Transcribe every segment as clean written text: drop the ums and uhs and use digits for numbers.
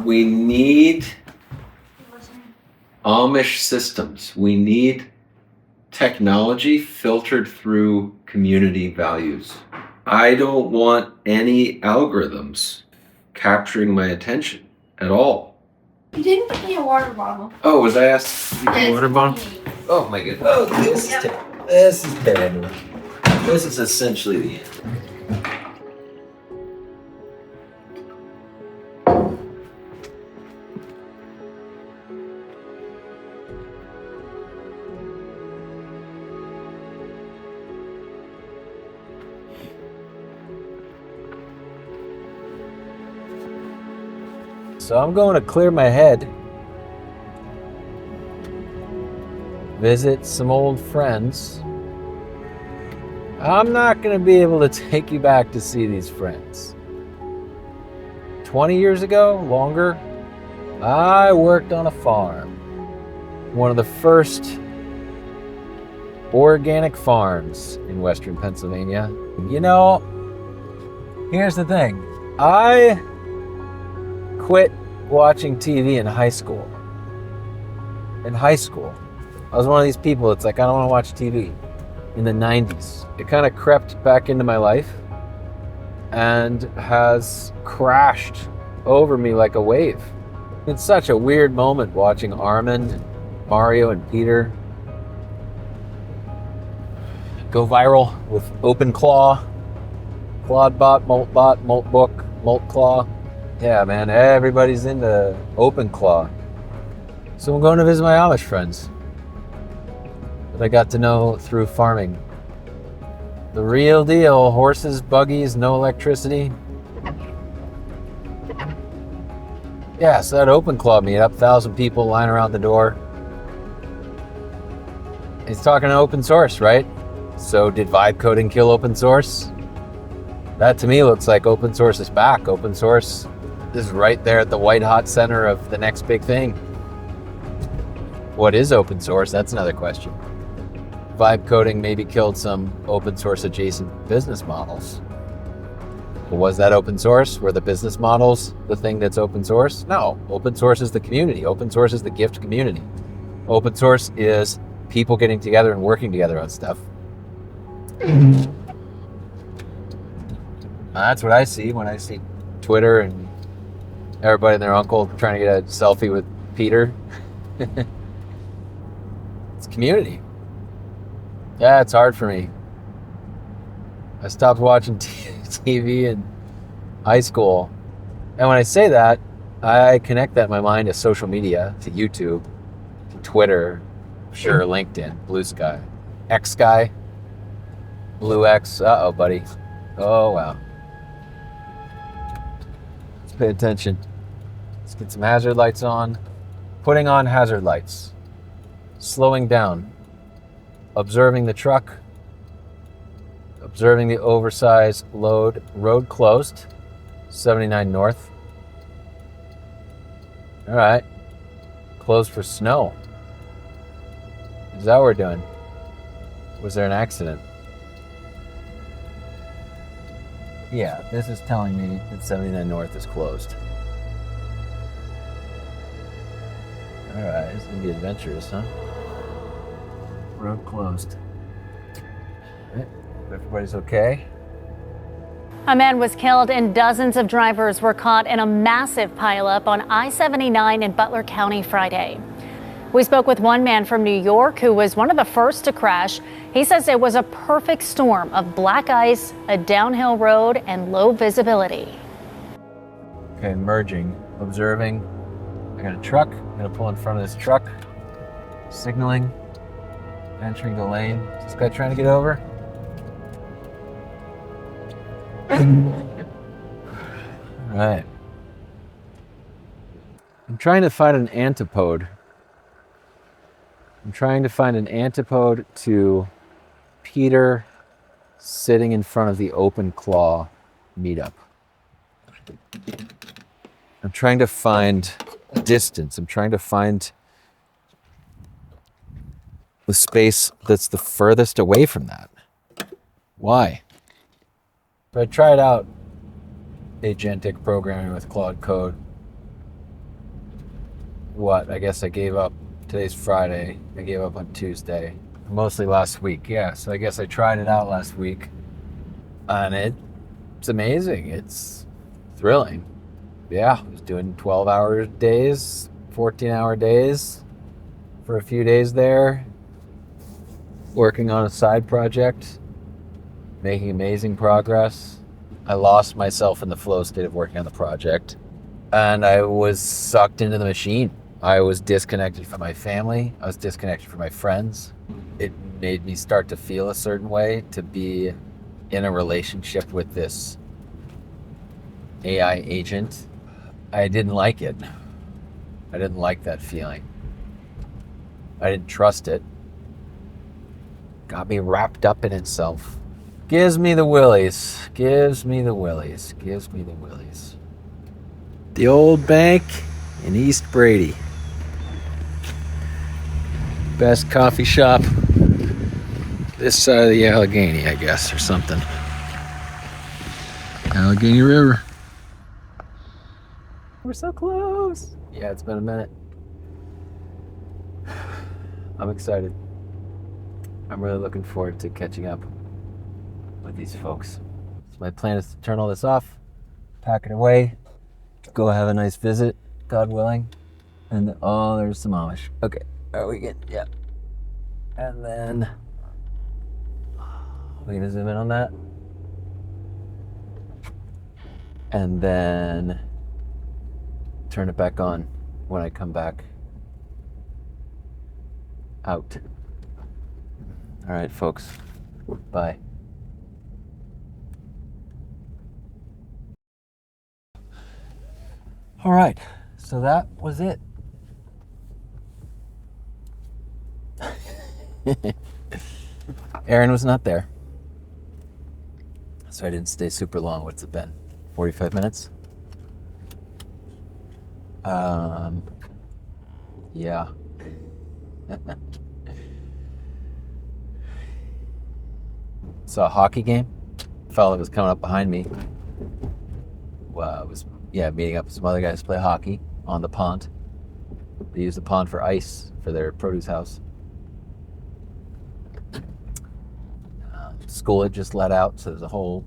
We need Amish systems. We need technology filtered through community values. I don't want any algorithms capturing my attention at all. You didn't give me a water bottle. Oh, was I asked to give you a water bottle? Oh my goodness. Oh, this is terrible. This is essentially the end. So I'm going to clear my head, visit some old friends. I'm not going to be able to take you back to see these friends. 20 years ago, longer, I worked on a farm. One of the first organic farms in Western Pennsylvania. You know, here's the thing. I quit watching TV in high school. In high school, I was one of these people, it's like, I don't want to watch TV. In the 90s, it kind of crept back into my life and has crashed over me like a wave. It's such a weird moment watching Armin and Mario and Peter go viral with OpenClaw, ClawdBot, MoltBot, MoltBook, MoltClaw. Yeah, man, everybody's into OpenClaw. So I'm going to visit my Amish friends that I got to know through farming. The real deal, horses, buggies, no electricity. Yeah, so that OpenClaw meetup, 1,000 people lying around the door. He's talking open source, right? So did vibe coding kill open source? That to me looks like open source is back. Open source is right there at the white hot center of the next big thing. What is open source? That's another question. Vibe coding maybe killed some open source adjacent business models. But was that open source? Were the business models the thing that's open source? No, open source is the community. Open source is the gift community. Open source is people getting together and working together on stuff. That's what I see when I see Twitter and everybody and their uncle trying to get a selfie with Peter. It's community. Yeah, it's hard for me. I stopped watching TV in high school. And when I say that, I connect that in my mind to social media, to YouTube, to Twitter, sure, LinkedIn, Blue Sky, X Sky, Blue X. Uh-oh, buddy. Oh, wow. Let's pay attention. Let's get some hazard lights on. Putting on hazard lights. Slowing down. Observing the truck. Observing the oversized load. Road closed. 79 north. All right. Closed for snow. Is that what we're doing? Was there an accident? Yeah, this is telling me that 79 north is closed. All right, this is gonna be adventurous, huh? Road closed. Right. Everybody's okay. A man was killed and dozens of drivers were caught in a massive pileup on I-79 in Butler County Friday. We spoke with one man from New York who was one of the first to crash. He says it was a perfect storm of black ice, a downhill road, and low visibility. Okay, merging, observing. I got a truck. I'm gonna pull in front of this truck. Signaling. Entering the lane. Is this guy trying to get over? All right. I'm trying to find an antipode. I'm trying to find an antipode to Peter sitting in front of the OpenClaw meetup. I'm trying to find distance. I'm trying to find the space that's the furthest away from that. Why? So I tried out agentic programming with Claude Code. what? I guess I gave up. Today's Friday. I gave up on Tuesday. Mostly last week, yeah. So I guess I tried it out last week. And it's amazing. It's thrilling. Yeah, I was doing 12-hour days, 14-hour days for a few days there, working on a side project, making amazing progress. I lost myself in the flow state of working on the project, and I was sucked into the machine. I was disconnected from my family. I was disconnected from my friends. It made me start to feel a certain way, to be in a relationship with this AI agent. I didn't like it. I didn't like that feeling. I didn't trust it. Got me wrapped up in itself. Gives me the willies. Gives me the willies. Gives me the willies. The old bank in East Brady. Best coffee shop this side of the Allegheny, I guess, or something. Allegheny River. We're so close. Yeah, it's been a minute. I'm excited. I'm really looking forward to catching up with these folks. So my plan is to turn all this off, pack it away, go have a nice visit, God willing. And oh, there's some Amish. Okay, are we good? Yeah. And then we're gonna zoom in on that. And then turn it back on when I come back out. All right, folks. Bye. All right, so that was it. Aaron was not there, so I didn't stay super long. What's it been? 45 minutes? Yeah. Saw a hockey game. A fellow was coming up behind me. Was meeting up with some other guys to play hockey on the pond. They use the pond for ice for their produce house. School had just let out, so there's a whole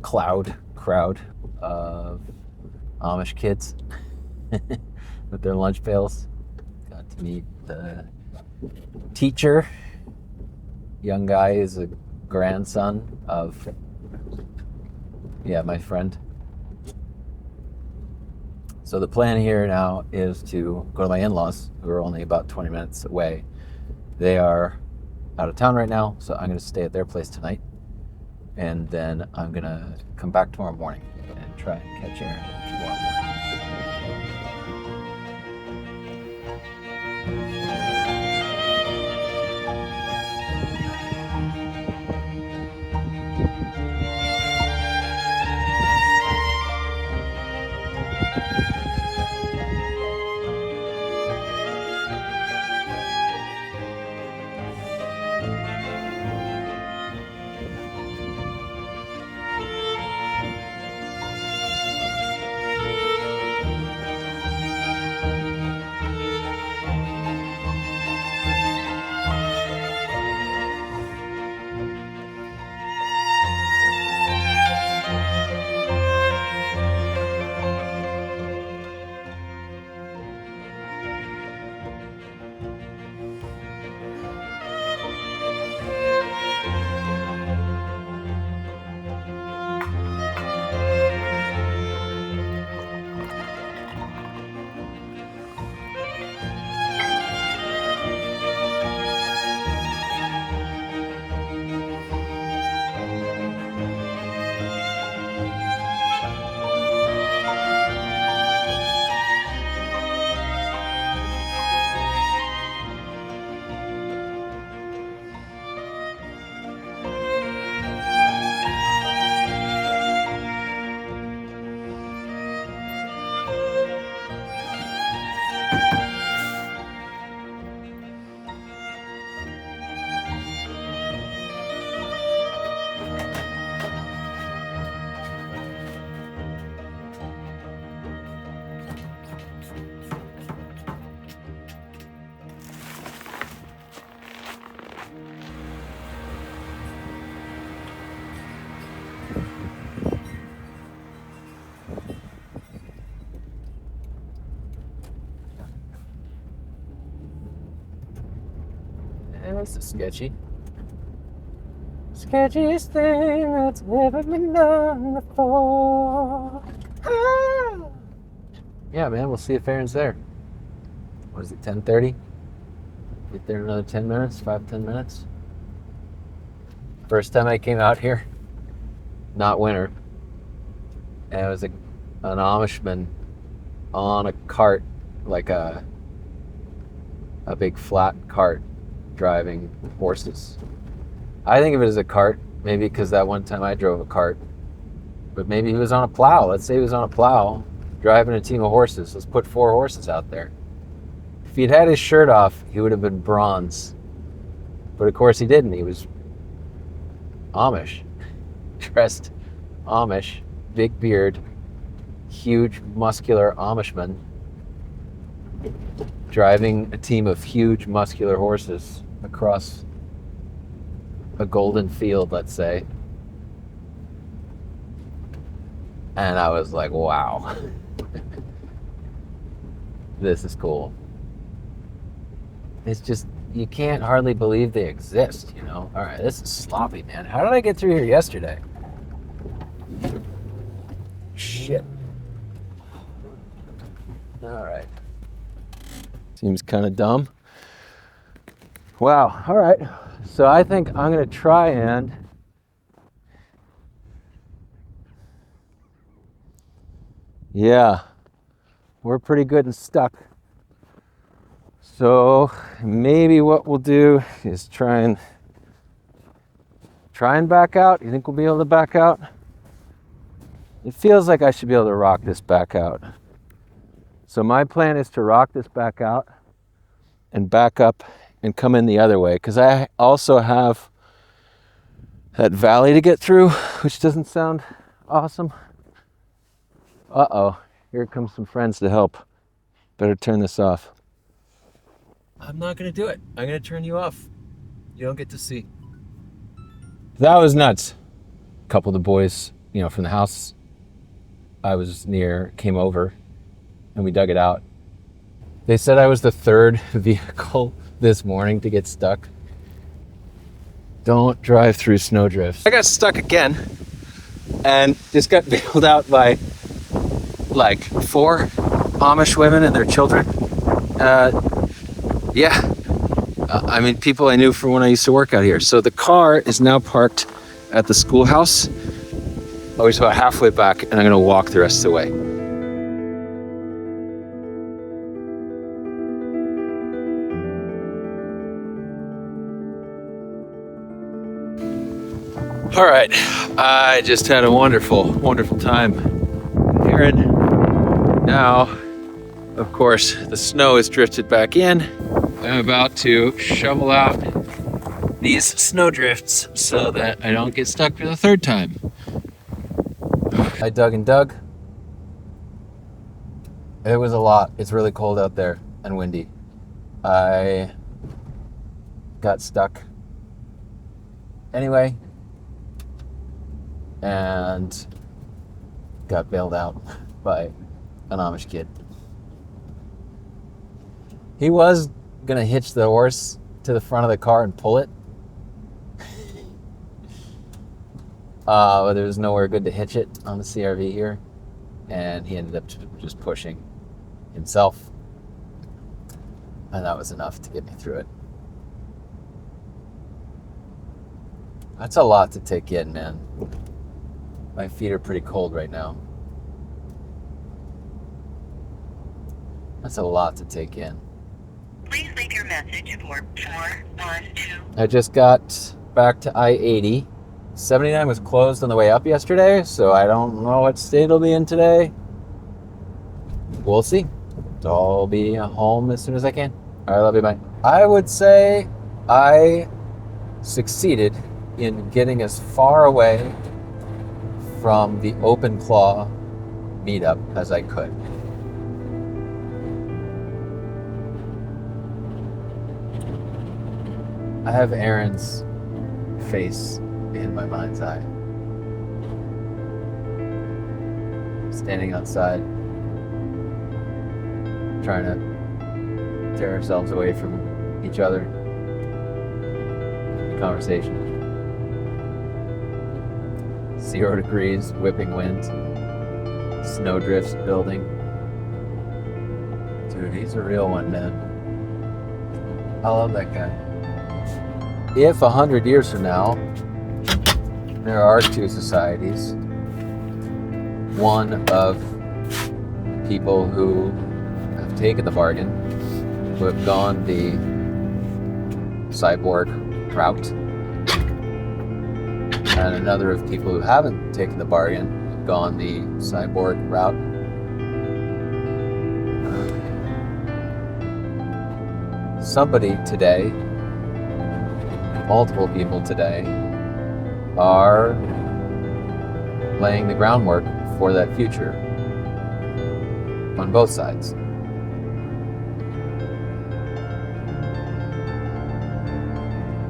crowd of Amish kids with their lunch pails. Got to meet the teacher. Young guy is a grandson of, my friend. So the plan here now is to go to my in-laws, who are only about 20 minutes away. They are out of town right now, so I'm going to stay at their place tonight. And then I'm going to come back tomorrow morning and try and catch Aaron tomorrow morning. And this is sketchy. Sketchiest thing that's ever been done before. Ah! Yeah, man, we'll see if Aaron's there. What is it, 10:30? Get there in another 10 minutes, 5-10 minutes. First time I came out here, not winter, and it was an Amishman on a cart, like a big flat cart, driving horses. I think of it as a cart, maybe because that one time I drove a cart, but maybe he was on a plow. Let's say he was on a plow, driving a team of horses. Let's put 4 horses out there. If he'd had his shirt off, he would have been bronze. But of course he didn't. He was Amish, dressed Amish, big beard, huge muscular Amishman, driving a team of huge muscular horses across a golden field, let's say. And I was like, wow, this is cool. It's just, you can't hardly believe they exist, you know? All right, this is sloppy, man. How did I get through here yesterday? Shit. All right. Seems kind of dumb. Wow, all right. So I think I'm gonna try and yeah, we're pretty good and stuck. So maybe what we'll do is try and back out. You think we'll be able to back out? It feels like I should be able to rock this back out. So my plan is to rock this back out and back up and come in the other way, because I also have that valley to get through, which doesn't sound awesome. Uh-oh, here comes some friends to help. Better turn this off. I'm not gonna do it. I'm gonna turn you off. You don't get to see. That was nuts. A couple of the boys, you know, from the house I was near came over and we dug it out. They said I was the 3rd vehicle this morning to get stuck. Don't drive through snowdrifts. I got stuck again and just got bailed out by like 4 Amish women and their children. I mean, people I knew from when I used to work out here. So the car is now parked at the schoolhouse. I was about halfway back and I'm gonna walk the rest of the way. All right, I just had a wonderful, wonderful time in Aaron. Now, of course, the snow has drifted back in. I'm about to shovel out these snow drifts so that I don't get stuck for the 3rd time. I dug and dug. It was a lot. It's really cold out there and windy. I got stuck anyway and got bailed out by an Amish kid. He was gonna hitch the horse to the front of the car and pull it. But there was nowhere good to hitch it on the CRV here. And he ended up just pushing himself. And that was enough to get me through it. That's a lot to take in, man. My feet are pretty cold right now. That's a lot to take in. Please leave your message for 412. I just got back to I-80. 79 was closed on the way up yesterday, so I don't know what state it'll be in today. We'll see. So I'll be home as soon as I can. All right, love you, bye. I would say I succeeded in getting as far away from the OpenClaw meetup as I could. I have Aaron's face in my mind's eye. standing outside, trying to tear ourselves away from each other. Conversation. 0 degrees, whipping winds, snow drifts building. Dude, he's a real one, man. I love that guy. If 100 years from now, there are 2 societies, one of people who have taken the bargain, who have gone the cyborg route, and another of people who haven't taken the bargain, gone the cyborg route. Somebody today, multiple people today, are laying the groundwork for that future on both sides.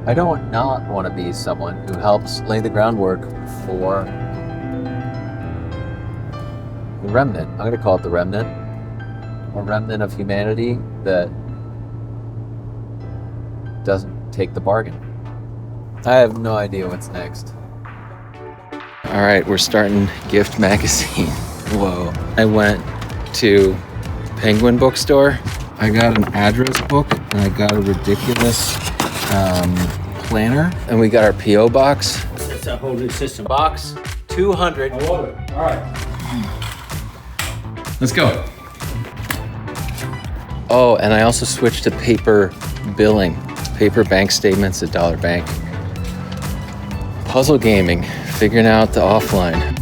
I don't not want to be someone who helps lay the groundwork for the remnant. I'm going to call it the remnant, or remnant of humanity that doesn't take the bargain. I have no idea what's next. All right, we're starting Gift Magazine. Whoa. I went to Penguin Bookstore. I got an address book, and I got a ridiculous planner, and we got our P.O. box. It's a whole new system. Box 200. I love it. All right. Let's go. Oh, and I also switched to paper billing. Paper bank statements at Dollar Bank. Puzzle gaming, figuring out the offline.